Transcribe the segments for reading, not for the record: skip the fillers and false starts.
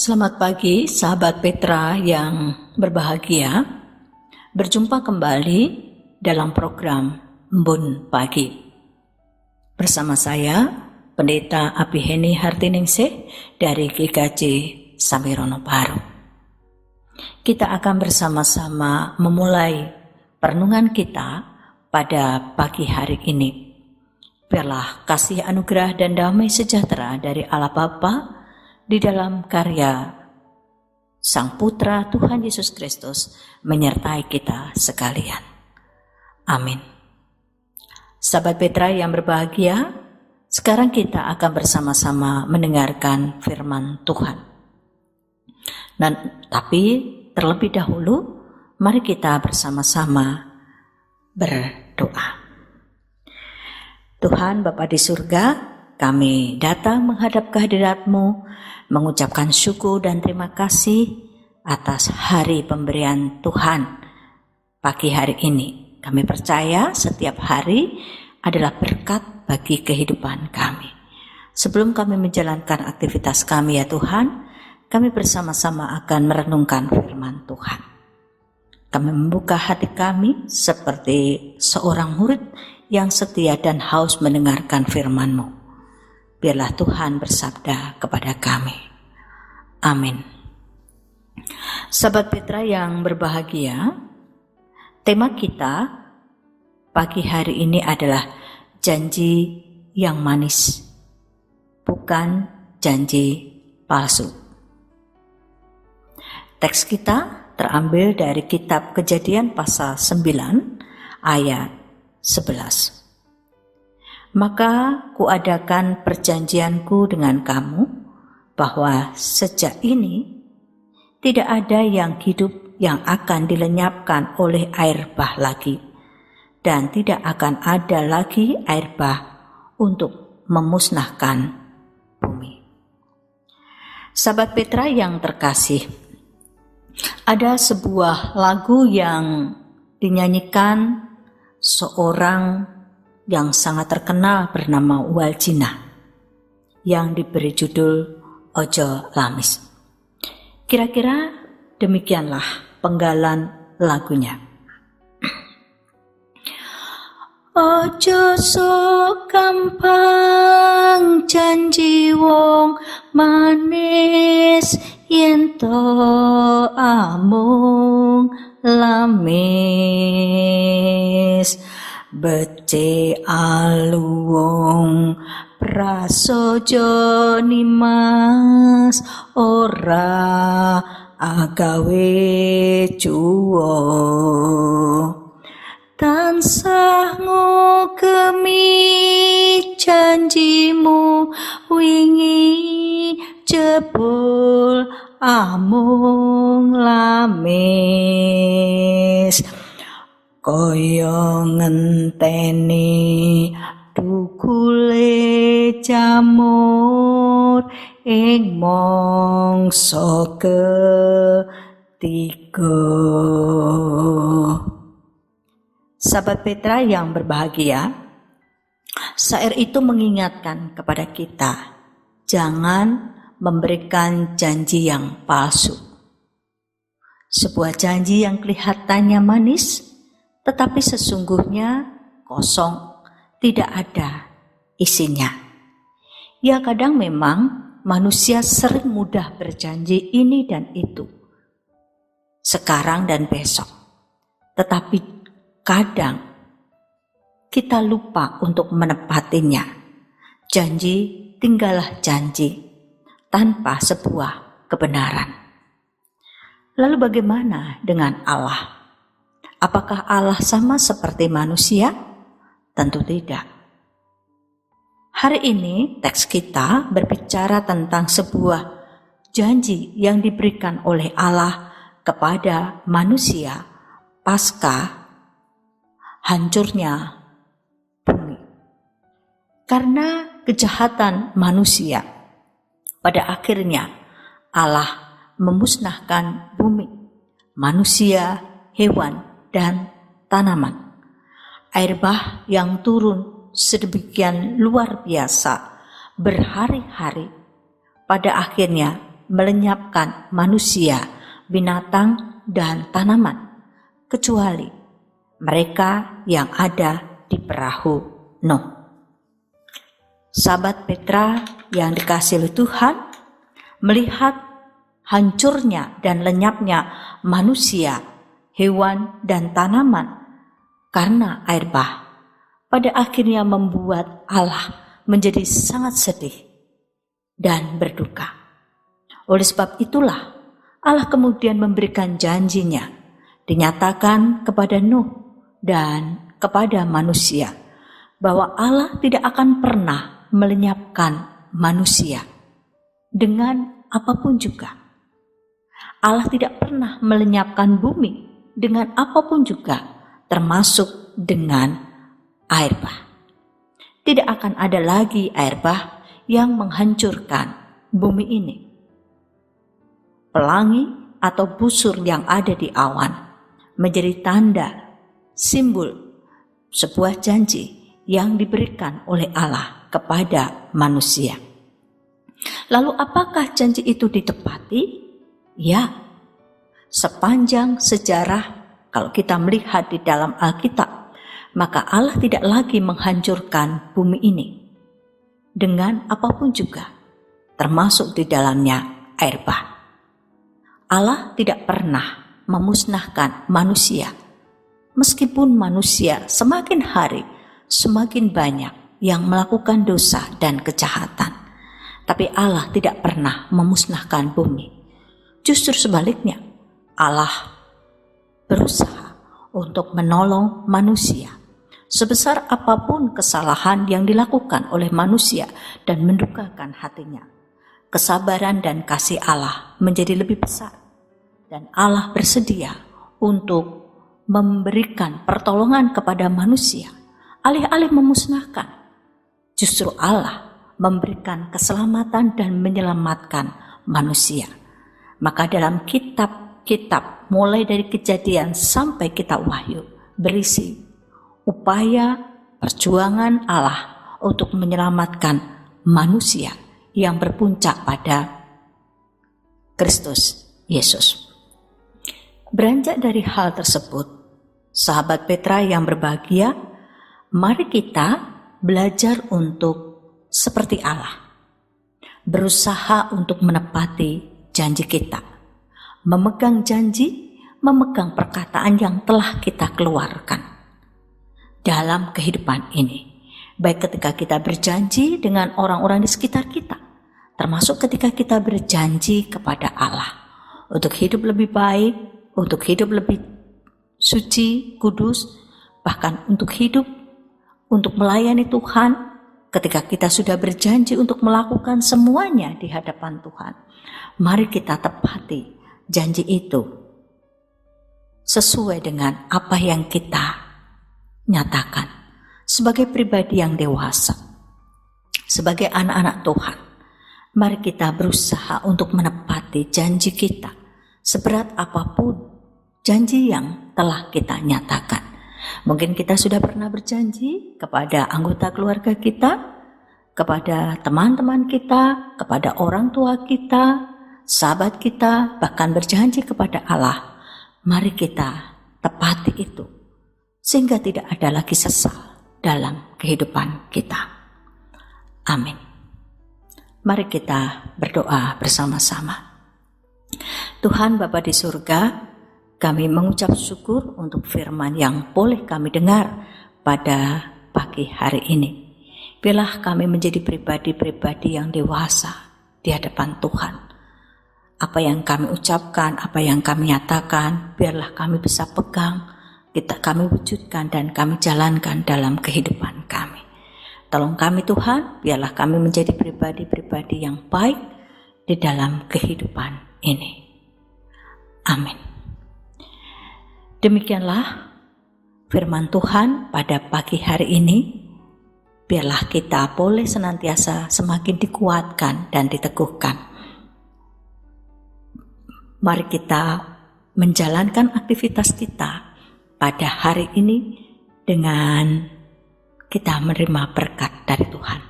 Selamat pagi sahabat Petra yang berbahagia. Berjumpa kembali dalam program Embun Pagi. Bersama saya Pendeta Abiheni Hartiningsih dari GKJ Samirono Baru. Kita akan bersama-sama memulai perenungan kita pada pagi hari ini. Biarlah kasih anugerah dan damai sejahtera dari Allah Bapa di dalam karya Sang Putra Tuhan Yesus Kristus menyertai kita sekalian. Amin. Sahabat Petra yang berbahagia, sekarang kita akan bersama-sama mendengarkan firman Tuhan. Tapi terlebih dahulu, mari kita bersama-sama berdoa. Tuhan Bapa di surga, kami datang menghadap kehadirat-Mu, mengucapkan syukur dan terima kasih atas hari pemberian Tuhan pagi hari ini. Kami percaya setiap hari adalah berkat bagi kehidupan kami. Sebelum kami menjalankan aktivitas kami ya Tuhan, kami bersama-sama akan merenungkan firman Tuhan. Kami membuka hati kami seperti seorang murid yang setia dan haus mendengarkan firman-Mu. Biarlah Tuhan bersabda kepada kami. Amin. Sahabat Petra yang berbahagia, tema kita pagi hari ini adalah janji yang manis, bukan janji palsu. Teks kita terambil dari kitab Kejadian pasal 9 ayat 11. Maka kuadakan perjanjianku dengan kamu, bahwa sejak ini tidak ada yang hidup yang akan dilenyapkan oleh air bah lagi, dan tidak akan ada lagi air bah untuk memusnahkan bumi. Sahabat Petra yang terkasih, ada sebuah lagu yang dinyanyikan seorang yang sangat terkenal bernama Waljina yang diberi judul Ojo Lamis. Kira-kira demikianlah penggalan lagunya. Ojo sok gampang janji wong manis yen to amung lamis. Bece aluwong prasojo nimas ora agawe juwo. Tansah ngugemi janjimu wingi jebul amung lamis. Kaya ngenteni tukule jamur ing mangsa ketiga. Sahabat Petra yang berbahagia, syair itu mengingatkan kepada kita, jangan memberikan janji yang palsu. Sebuah janji yang kelihatannya manis, tetapi sesungguhnya kosong, tidak ada isinya. Ya kadang memang manusia sering mudah berjanji ini dan itu, sekarang dan besok. Tetapi kadang kita lupa untuk menepatinya. Janji tinggallah janji tanpa sebuah kebenaran. Lalu bagaimana dengan Allah? Apakah Allah sama seperti manusia? Tentu tidak. Hari ini teks kita berbicara tentang sebuah janji yang diberikan oleh Allah kepada manusia pasca hancurnya bumi. Karena kejahatan manusia, pada akhirnya Allah memusnahkan bumi, manusia, hewan, dan tanaman. Air bah yang turun sedemikian luar biasa berhari-hari, pada akhirnya melenyapkan manusia, binatang, dan tanaman, kecuali mereka yang ada di perahu Nuh. Sahabat Petra yang dikasihi oleh Tuhan, melihat hancurnya dan lenyapnya manusia, hewan, dan tanaman karena air bah, pada akhirnya membuat Allah menjadi sangat sedih dan berduka. Oleh sebab itulah Allah kemudian memberikan janjinya, dinyatakan kepada Nuh dan kepada manusia, bahwa Allah tidak akan pernah melenyapkan manusia dengan apapun juga. Allah tidak pernah melenyapkan bumi dengan apapun juga, termasuk dengan air bah. Tidak akan ada lagi air bah yang menghancurkan bumi ini. Pelangi atau busur yang ada di awan menjadi tanda, simbol sebuah janji yang diberikan oleh Allah kepada manusia. Lalu apakah janji itu ditepati? Ya, sepanjang sejarah kalau kita melihat di dalam Alkitab, maka Allah tidak lagi menghancurkan bumi ini dengan apapun juga, termasuk di dalamnya air bah. Allah tidak pernah memusnahkan manusia, meskipun manusia semakin hari semakin banyak yang melakukan dosa dan kejahatan. Tapi Allah tidak pernah memusnahkan bumi. Justru sebaliknya, Allah berusaha untuk menolong manusia. Sebesar apapun kesalahan yang dilakukan oleh manusia dan mendukakan hatinya, kesabaran dan kasih Allah menjadi lebih besar. Dan Allah bersedia untuk memberikan pertolongan kepada manusia. Alih-alih memusnahkan, justru Allah memberikan keselamatan dan menyelamatkan manusia. Maka dalam kitab-kitab mulai dari Kejadian sampai kitab Wahyu berisi upaya perjuangan Allah untuk menyelamatkan manusia yang berpuncak pada Kristus Yesus. Beranjak dari hal tersebut, sahabat Petra yang berbahagia, mari kita belajar untuk seperti Allah, berusaha untuk menepati janji kita, memegang janji, memegang perkataan yang telah kita keluarkan dalam kehidupan ini, baik ketika kita berjanji dengan orang-orang di sekitar kita, termasuk ketika kita berjanji kepada Allah untuk hidup lebih baik, untuk hidup lebih suci, kudus, bahkan untuk hidup, untuk melayani Tuhan. Ketika kita sudah berjanji untuk melakukan semuanya di hadapan Tuhan, mari kita tepati janji itu sesuai dengan apa yang kita nyatakan sebagai pribadi yang dewasa, sebagai anak-anak Tuhan. Mari kita berusaha untuk menepati janji kita, seberat apapun janji yang telah kita nyatakan. Mungkin kita sudah pernah berjanji kepada anggota keluarga kita, kepada teman-teman kita, kepada orang tua kita, sahabat kita, bahkan berjanji kepada Allah. Mari kita tepati itu, sehingga tidak ada lagi sesal dalam kehidupan kita. Amin. Mari kita berdoa bersama-sama. Tuhan Bapa di surga, kami mengucap syukur untuk firman yang boleh kami dengar pada pagi hari ini. Biarlah kami menjadi pribadi-pribadi yang dewasa di hadapan Tuhan. Apa yang kami ucapkan, apa yang kami nyatakan, biarlah kami bisa pegang, kami wujudkan dan kami jalankan dalam kehidupan kami. Tolong kami Tuhan, biarlah kami menjadi pribadi-pribadi yang baik di dalam kehidupan ini. Amin. Demikianlah firman Tuhan pada pagi hari ini. Biarlah kita boleh senantiasa semakin dikuatkan dan diteguhkan. Mari kita menjalankan aktivitas kita pada hari ini dengan kita menerima berkat dari Tuhan.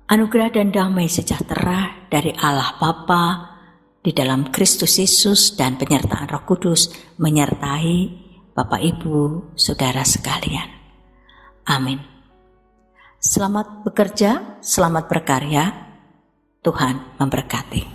Anugerah dan damai sejahtera dari Allah Bapa di dalam Kristus Yesus dan penyertaan Roh Kudus menyertai Bapak Ibu Saudara sekalian. Amin. Selamat bekerja, selamat berkarya. Tuhan memberkati.